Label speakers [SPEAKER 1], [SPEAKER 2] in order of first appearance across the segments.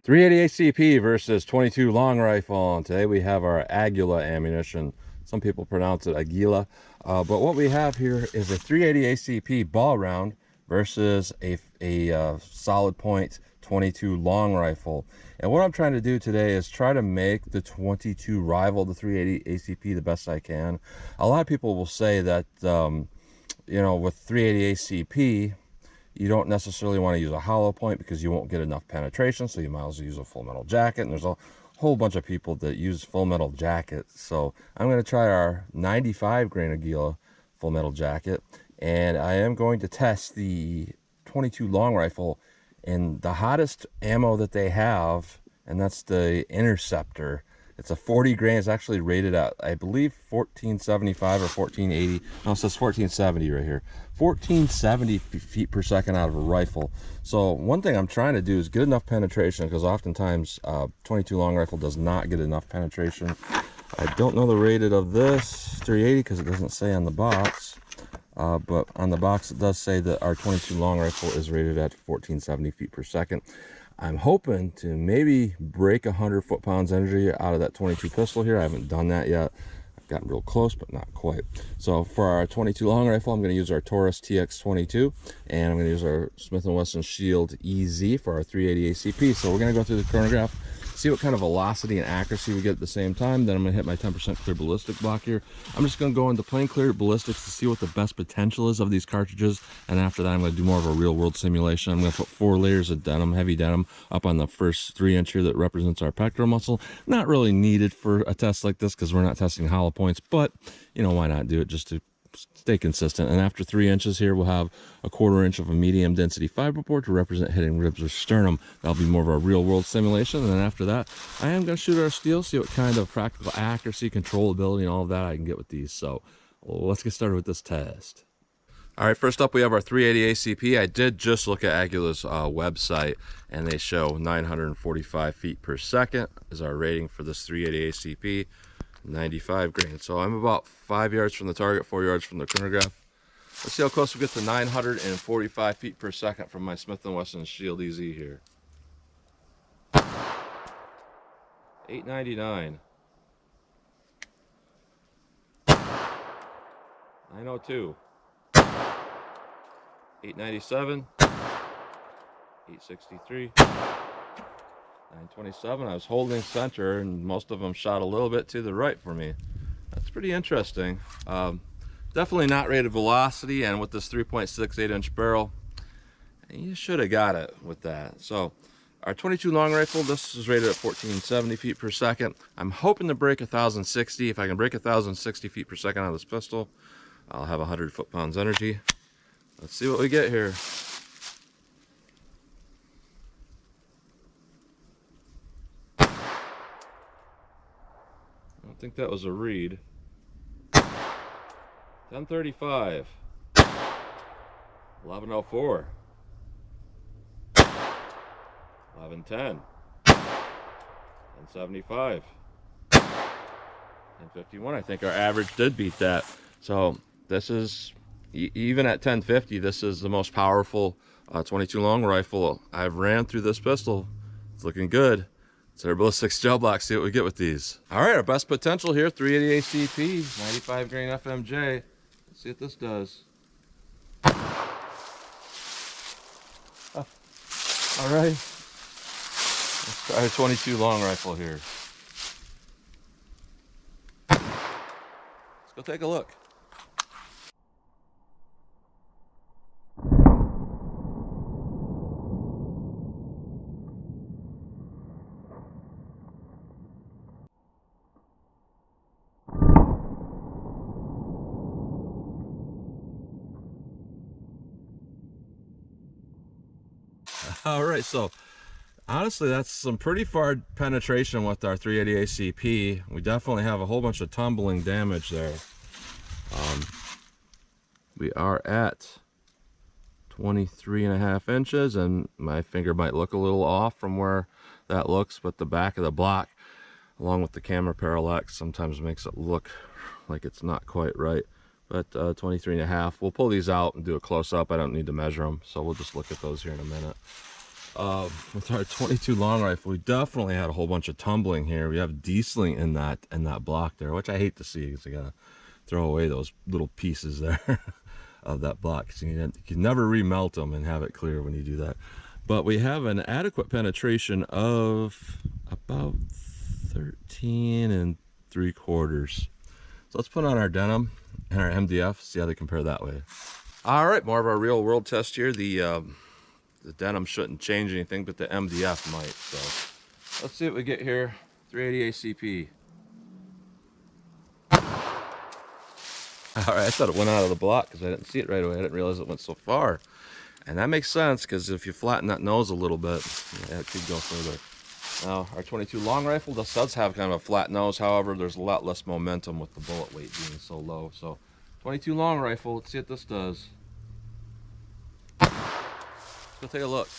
[SPEAKER 1] .380 ACP versus .22 long rifle, and today we have our Aguila ammunition. Some people pronounce it Aguila, but what we have here is a .380 ACP ball round versus a solid point .22 long rifle. And what I'm trying to do today is try to make the .22 rival the .380 ACP the best I can. A lot of people will say that you know, with .380 ACP, you don't necessarily want to use a hollow point because you won't get enough penetration, so you might as well use a full metal jacket. And there's a whole bunch of people that use full metal jackets. So I'm going to try our 95 grain Aguila full metal jacket, and I am going to test the .22 long rifle in the hottest ammo that they have, and that's the Interceptor. It's a 40 grain. It's actually rated at, I believe, 1475 or 1480. No, it says 1470 right here. 1470 feet per second out of a rifle. So one thing I'm trying to do is get enough penetration, because oftentimes .22 long rifle does not get enough penetration. I don't know the rated of this 380 because it doesn't say on the box. But on the box it does say that our .22 long rifle is rated at 1470 feet per second. I'm hoping to maybe break 100 foot-pounds energy out of that .22 pistol here. I haven't done that yet. I've gotten real close, but not quite. So for our .22 long rifle, I'm going to use our Taurus TX22, and I'm going to use our Smith & Wesson Shield EZ for our .380 ACP. So we're going to go through the chronograph, see what kind of velocity and accuracy we get at the same time. Then I'm going to hit my 10% clear ballistic block here. I'm just going to go into plain clear ballistics to see what the best potential is of these cartridges, and after that I'm going to do more of a real world simulation. I'm going to put 4 layers of denim, heavy denim, up on the first 3-inch here that represents our pectoral muscle. Not really needed for a test like this because we're not testing hollow points, but you know, why not do it just to stay consistent. And after 3 inches here, we'll have a 1/4 inch of a medium density fiber board to represent hitting ribs or sternum. That'll be more of a real world simulation. And then after that, I am going to shoot our steel, see what kind of practical accuracy, controllability, and all of that I can get with these. So let's get started with this test. All right, first up we have our .380 ACP. I did just look at Aguila's website, and they show 945 feet per second is our rating for this .380 ACP. 95 grain. So I'm about 5 yards from the target, 4 yards from the chronograph. Let's see how close we get to 945 feet per second from my Smith & Wesson Shield EZ here. 899. 902. 897. 863. 927. I was holding center, and most of them shot a little bit to the right for me. That's pretty interesting. Definitely not rated velocity, and with this 3.68 inch barrel, you should have got it with that. So our .22 long rifle, this is rated at 1470 feet per second. I'm hoping to break 1060. If I can break 1060 feet per second out of this pistol, I'll have 100 foot-pounds energy. Let's see what we get here. I don't think that was a read. 1035. 1104. 1110. 1075. 1051. I think our average did beat that. So this is, even at 1050, this is the most powerful .22 long rifle I've ran through this pistol. It's looking good. So our ballistics gel block, see what we get with these. All right, our best potential here, .380 ACP, 95 grain FMJ. Let's see what this does. All right, let's try a .22 long rifle here. Let's go take a look. All right, so honestly, that's some pretty far penetration with our .380 ACP. We definitely have a whole bunch of tumbling damage there. We are at 23.5 inches, and my finger might look a little off from where that looks, but the back of the block, along with the camera parallax, sometimes makes it look like it's not quite right. But 23.5. We'll pull these out and do a close-up. I don't need to measure them, so we'll just look at those here in a minute. With our 22 long rifle, we definitely had a whole bunch of tumbling here. We have de-sling in that block there, which I hate to see because I gotta throw away those little pieces there of that block. So you can never remelt them and have it clear when you do that. But we have an adequate penetration of about 13 3/4. So let's put on our denim and our MDF, see how they compare that way. All right, more of our real world test here. The denim shouldn't change anything, but the MDF might. So let's see what we get here. 380 ACP. All right, I thought it went out of the block because I didn't see it right away. I didn't realize it went so far. And that makes sense because if you flatten that nose a little bit, yeah, it could go further. Now, our 22 long rifle does have kind of a flat nose. However, there's a lot less momentum with the bullet weight being so low. So 22 long rifle, let's see what this does. Let's go take a look.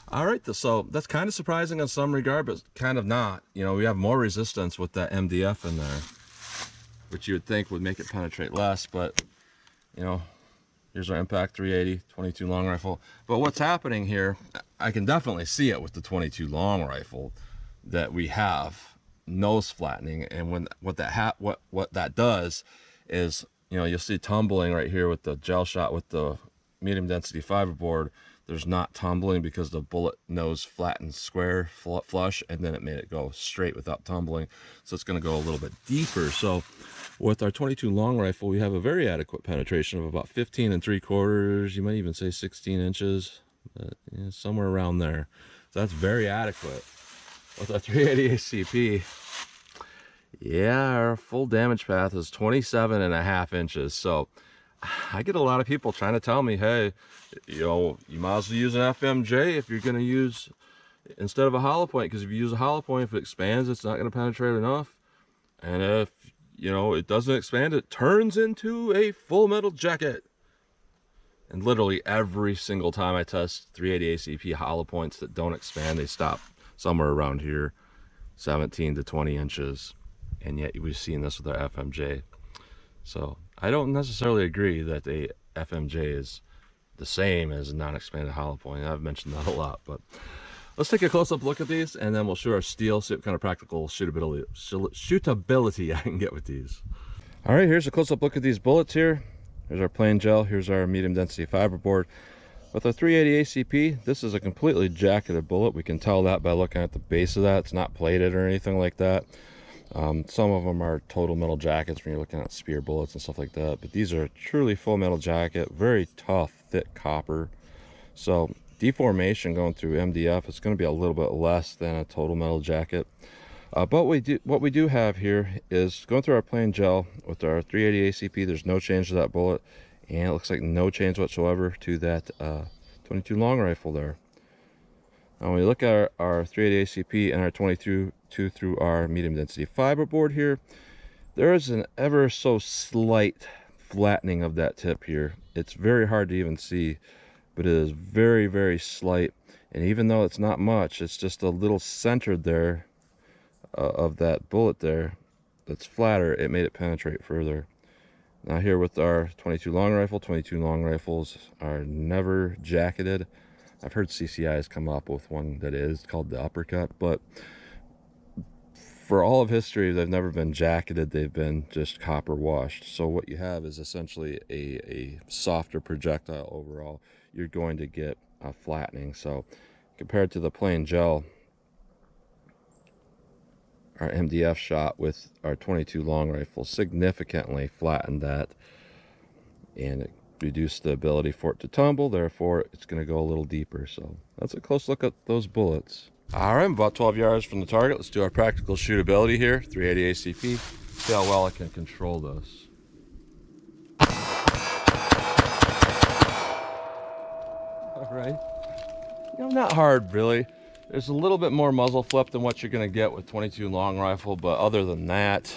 [SPEAKER 1] All right, so that's kind of surprising in some regard, but kind of not. You know, we have more resistance with that MDF in there, which you would think would make it penetrate less, but you know, here's our impact 380 22 long rifle. But what's happening here, I can definitely see it with the 22 long rifle that we have nose flattening, and when what that does is, you know, you'll see tumbling right here with the gel shot with the medium density fiberboard. There's not tumbling because the bullet nose flattened square flush, and then it made it go straight without tumbling. So it's going to go a little bit deeper. So with our 22 long rifle, we have a very adequate penetration of about 15 3/4. You might even say 16 inches, but, you know, somewhere around there. So that's very adequate. With our 380 ACP, yeah, our full damage path is 27.5 inches. So I get a lot of people trying to tell me, hey, you know, you might as well use an FMJ if you're going to use, instead of a hollow point, because if you use a hollow point, if it expands, it's not going to penetrate enough. And if, you know, it doesn't expand, it turns into a full metal jacket. And literally every single time I test 380 ACP hollow points that don't expand, they stop somewhere around here, 17 to 20 inches. And yet we've seen this with our FMJ. So I don't necessarily agree that the FMJ is the same as a non-expanded hollow point. I've mentioned that a lot, but let's take a close-up look at these, and then we'll shoot our steel, see what kind of practical shootability I can get with these. All right, here's a close-up look at these bullets here. Here's our plain gel. Here's our medium density fiberboard. With our 380 ACP, this is a completely jacketed bullet. We can tell that by looking at the base of that. It's not plated or anything like that. Some of them are total metal jackets when you're looking at spear bullets and stuff like that, but these are truly full metal jacket, very tough, thick copper. So deformation going through MDF, it's going to be a little bit less than a total metal jacket. But what we do have here is going through our plain gel with our 380 ACP. There's no change to that bullet, and it looks like no change whatsoever to that 22 long rifle there. Now when we look at our 380 ACP and our 22 through our medium density fiberboard here, there is an ever so slight flattening of that tip here. It's very hard to even see, but it is very, very slight. And even though it's not much, it's just a little centered there of that bullet there that's flatter. It made it penetrate further. Now here with our 22 long rifle, 22 long rifles are never jacketed. I've heard CCI's come up with one that is called the uppercut, but for all of history, they've never been jacketed. They've been just copper washed. So what you have is essentially a softer projectile overall. You're going to get a flattening. So compared to the plain gel, our MDF shot with our 22 long rifle significantly flattened that, and it reduced the ability for it to tumble. Therefore, it's going to go a little deeper. So that's a close look at those bullets. All right, I'm about 12 yards from the target. Let's do our practical shootability here. 380 ACP. See how well I can control this. All right. You know, not hard really. There's a little bit more muzzle flip than what you're going to get with 22 long rifle, but other than that,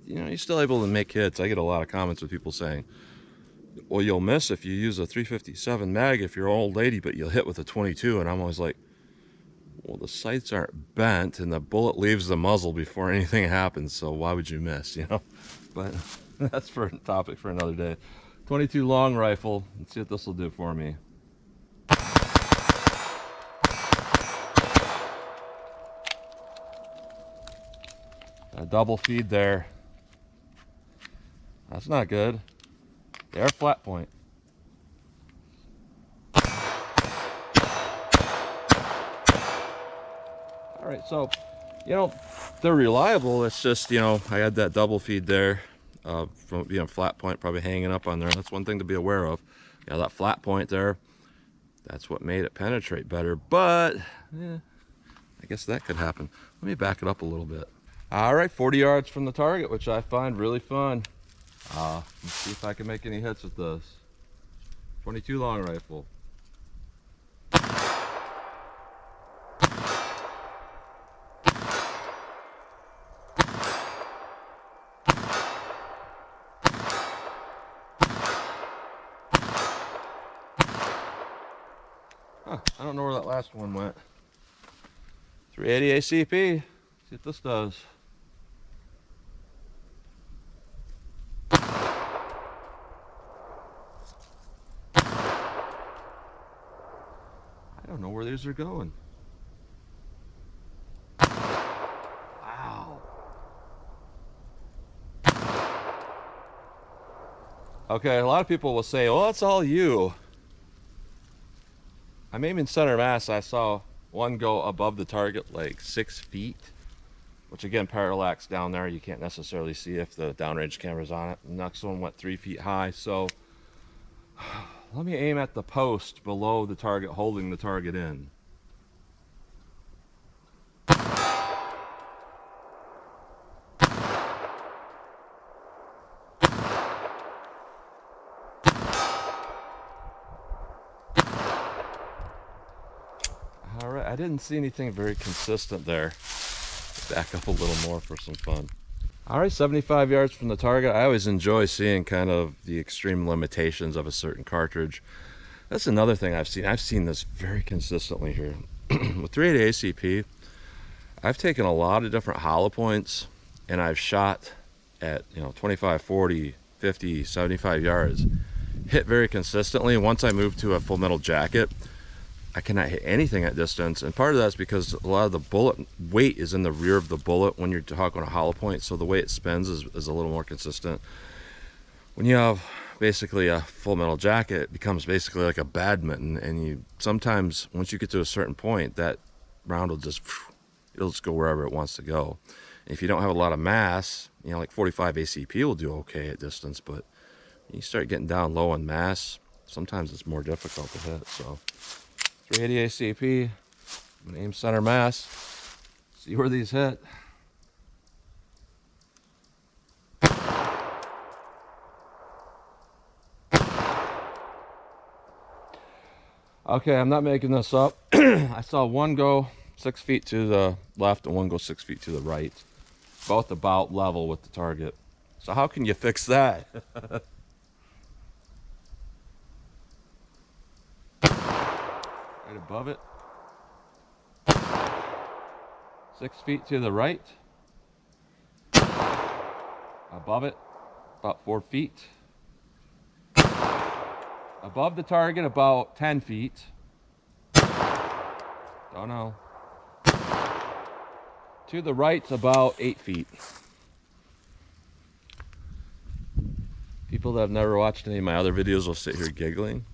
[SPEAKER 1] you know, you're still able to make hits. I get a lot of comments with people saying, Well, you'll miss if you use a 357 mag if you're an old lady, but you'll hit with a 22. And I'm always like, well, the sights aren't bent and the bullet leaves the muzzle before anything happens, so why would you miss, you know? But that's for a topic for another day. 22 long rifle. Let's see what this will do for me. A double feed there. That's not good. They're flat point. All right, so, you know, they're reliable. It's just, you know, I had that double feed there from, you know, flat point probably hanging up on there. That's one thing to be aware of. Yeah, that flat point there, that's what made it penetrate better. But, yeah, I guess that could happen. Let me back it up a little bit. All right, 40 yards from the target, which I find really fun. Let's see if I can make any hits with this. 22 long rifle. Huh, I don't know where that last one went. 380 ACP. See what this does. I don't know where these are going. Wow. Okay, a lot of people will say, well, that's all you. I'm aiming center mass. I saw one go above the target like 6 feet, which again, parallax down there. You can't necessarily see if the downrange camera's on it. The next one went 3 feet high. So let me aim at the post below the target, holding the target in. All right, I didn't see anything very consistent there. Back up a little more for some fun. All right, 75 yards from the target. I always enjoy seeing kind of the extreme limitations of a certain cartridge. That's another thing I've seen. I've seen this very consistently here. With 380 ACP, I've taken a lot of different hollow points and I've shot at, you know, 25, 40, 50, 75 yards. Hit very consistently. Once I moved to a full metal jacket, I cannot hit anything at distance, and part of that's because a lot of the bullet weight is in the rear of the bullet when you're talking a hollow point, so the way it spins is a little more consistent. When you have basically a full metal jacket, it becomes basically like a badminton, and you sometimes, once you get to a certain point, that round will just, it'll just go wherever it wants to go. And if you don't have a lot of mass, you know, like 45 ACP will do okay at distance, but when you start getting down low on mass, sometimes it's more difficult to hit. So 380 ACP, I'm gonna aim center mass, see where these hit. Okay, I'm not making this up. I saw one go 6 feet to the left and one go 6 feet to the right, both about level with the target. So how can you fix that? Right above it. 6 feet to the right. Above it, about 4 feet. Above the target, about 10 feet. Don't know. To the right's about 8 feet. People that have never watched any of my other videos will sit here giggling.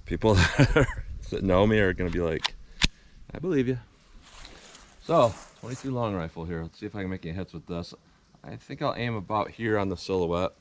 [SPEAKER 1] People that know me are going to be like, I believe you. So, 22 long rifle here. Let's see if I can make any hits with this. I think I'll aim about here on the silhouette.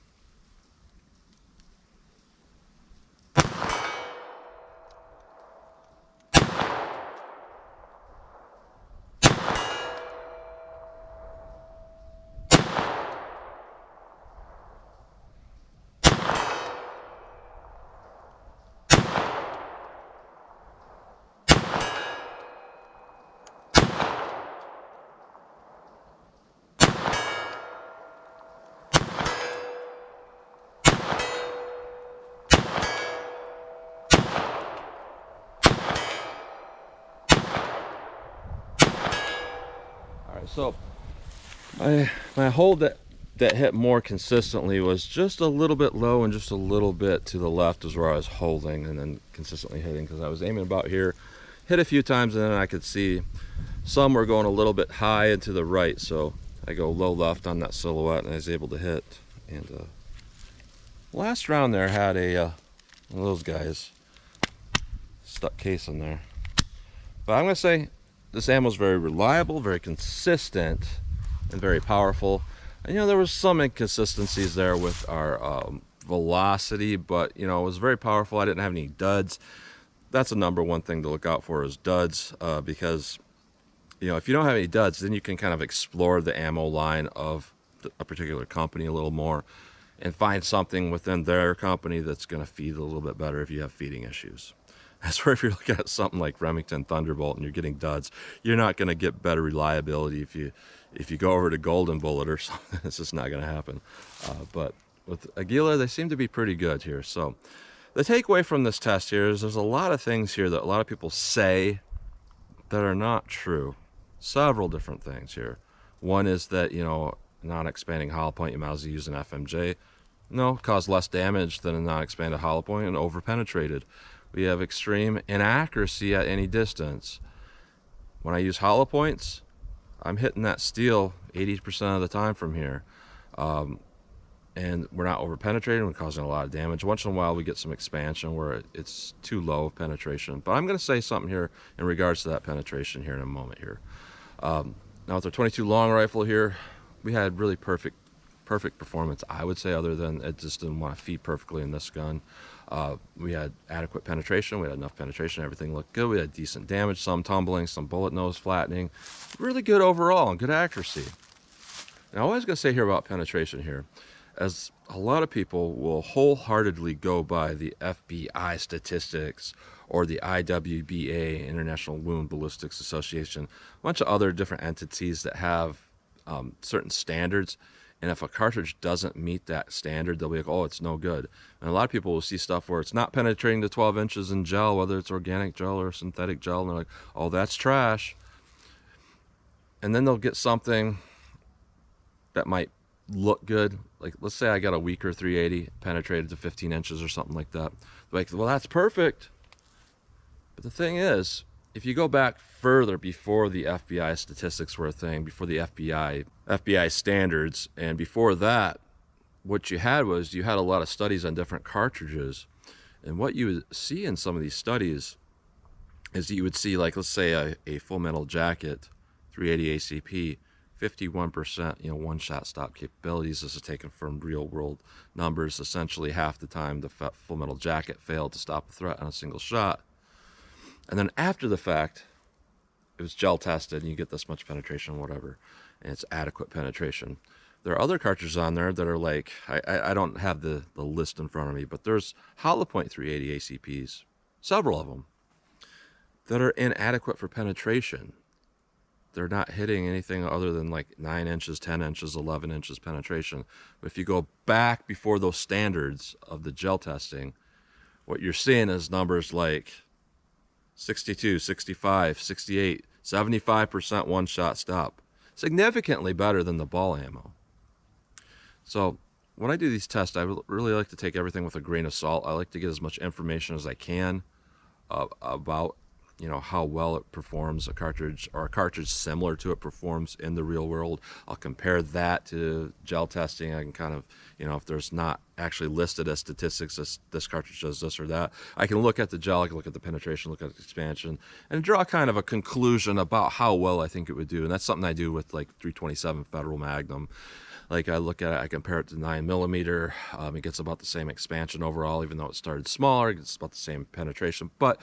[SPEAKER 1] So my hole that hit more consistently was just a little bit low and just a little bit to the left is where I was holding and then consistently hitting, because I was aiming about here, hit a few times, and then I could see some were going a little bit high and to the right, so I go low left on that silhouette and I was able to hit. And last round there had a one of those guys stuck case in there. But I'm gonna say this ammo is very reliable, very consistent, and very powerful. And there was some inconsistencies there with our velocity, but it was very powerful. I didn't have any duds. That's the number one thing to look out for, is duds, because if you don't have any duds, then you can kind of explore the ammo line of a particular company a little more and find something within their company that's going to feed a little bit better if you have feeding issues. That's where if you're looking at something like Remington Thunderbolt and you're getting duds, you're not going to get better reliability if you go over to Golden Bullet or something. It's just not going to happen. But with Aguila, they seem to be pretty good here. So the takeaway from this test here is there's a lot of things here that a lot of people say that are not true. Several different things here. One is that, non-expanding hollow point, you might as well use an FMJ. No, caused less damage than a non-expanded hollow point and over-penetrated. We have extreme inaccuracy at any distance. When I use hollow points, I'm hitting that steel 80% of the time from here. And we're not over-penetrating, we're causing a lot of damage. Once in a while we get some expansion where it's too low of penetration. But I'm going to say something here in regards to that penetration here in a moment here. Now with our 22 long rifle here, we had really perfect performance, I would say, other than it just didn't want to feed perfectly in this gun. We had adequate penetration, we had enough penetration, everything looked good. We had decent damage, some tumbling, some bullet nose flattening. Really good overall and good accuracy. Now what I was going to say here about penetration here, as a lot of people will wholeheartedly go by the FBI statistics or the IWBA, International Wound Ballistics Association, a bunch of other different entities that have certain standards, and if a cartridge doesn't meet that standard, they'll be like, oh, it's no good. And a lot of people will see stuff where it's not penetrating to 12 inches in gel, whether it's organic gel or synthetic gel, and they're like, oh, that's trash. And then they'll get something that might look good, like let's say I got a weaker 380 penetrated to 15 inches or something like that. They're like, well, that's perfect. But the thing is, if you go back further, before the FBI statistics were a thing, before the FBI standards, and before that, what you had was you had a lot of studies on different cartridges. And what you would see in some of these studies is that you would see, like, let's say a Full Metal Jacket 380 ACP, 51%, one-shot stop capabilities. This is taken from real-world numbers. Essentially, half the time the Full Metal Jacket failed to stop a threat on a single shot. And then after the fact, it was gel tested, and you get this much penetration, whatever, and it's adequate penetration. There are other cartridges on there that are like, I don't have the list in front of me, but there's hollow point 380 ACPs, several of them, that are inadequate for penetration. They're not hitting anything other than like 9 inches, 10 inches, 11 inches penetration. But if you go back before those standards of the gel testing, what you're seeing is numbers like 62, 65, 68, 75% one-shot stop. Significantly better than the ball ammo. So when I do these tests, I really like to take everything with a grain of salt. I like to get as much information as I can about how well it performs, a cartridge or a cartridge similar to it performs in the real world. I'll compare that to gel testing. I can kind of, if there's not actually listed as statistics, this cartridge does this or that, I can look at the gel, I can look at the penetration, look at the expansion, and draw kind of a conclusion about how well I think it would do. And that's something I do with like 327 Federal Magnum. Like I look at it, I compare it to 9mm. It gets about the same expansion overall, even though it started smaller. It gets about the same penetration, but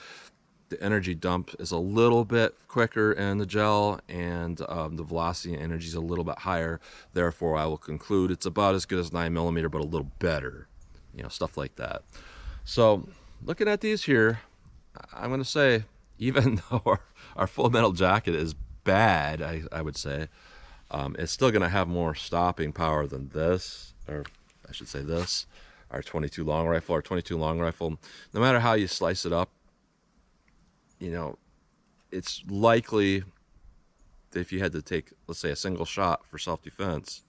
[SPEAKER 1] the energy dump is a little bit quicker in the gel, and the velocity and energy is a little bit higher. Therefore, I will conclude it's about as good as 9mm, but a little better, stuff like that. So looking at these here, I'm going to say, even though our Full Metal Jacket is bad, I would say, it's still going to have more stopping power than this, or I should say this, our 22 long rifle. Our 22 long rifle, no matter how you slice it up, it's likely if you had to take, let's say, a single shot for self-defense,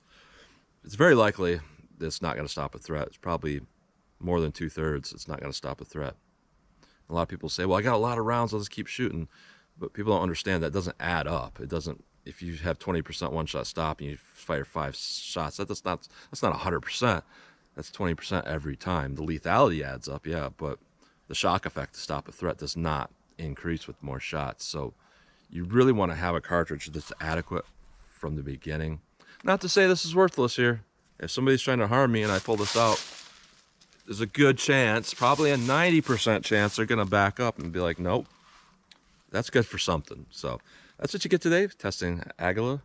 [SPEAKER 1] it's very likely that it's not going to stop a threat. It's probably more than 2/3. It's not going to stop a threat. A lot of people say, well, I got a lot of rounds, I'll just keep shooting. But people don't understand that doesn't add up. It doesn't, if you have 20% one-shot stop and you fire 5 shots, that's not 100%. That's 20% every time. The lethality adds up, yeah, but the shock effect to stop a threat does not increase with more shots. So you really want to have a cartridge that's adequate from the beginning. Not to say this is worthless here. If somebody's trying to harm me and I pull this out, there's a good chance, probably a 90% chance, they're going to back up and be like, nope, that's good for something. So that's what you get today, testing Aguila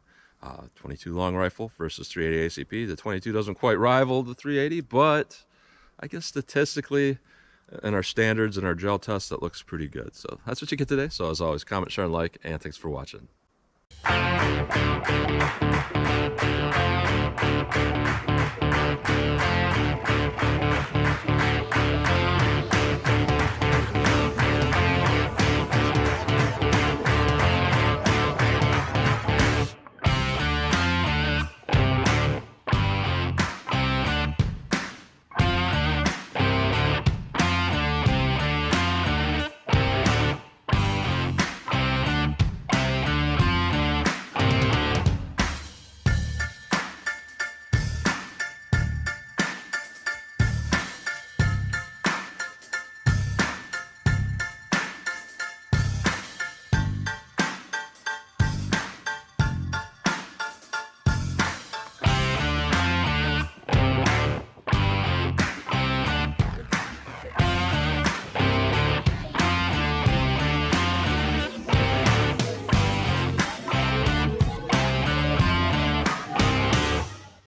[SPEAKER 1] 22 long rifle versus 380 ACP. The 22 doesn't quite rival the 380, but I guess statistically in our standards and our gel tests, that looks pretty good. So that's what you get today. So as always, comment, share, and like, and thanks for watching.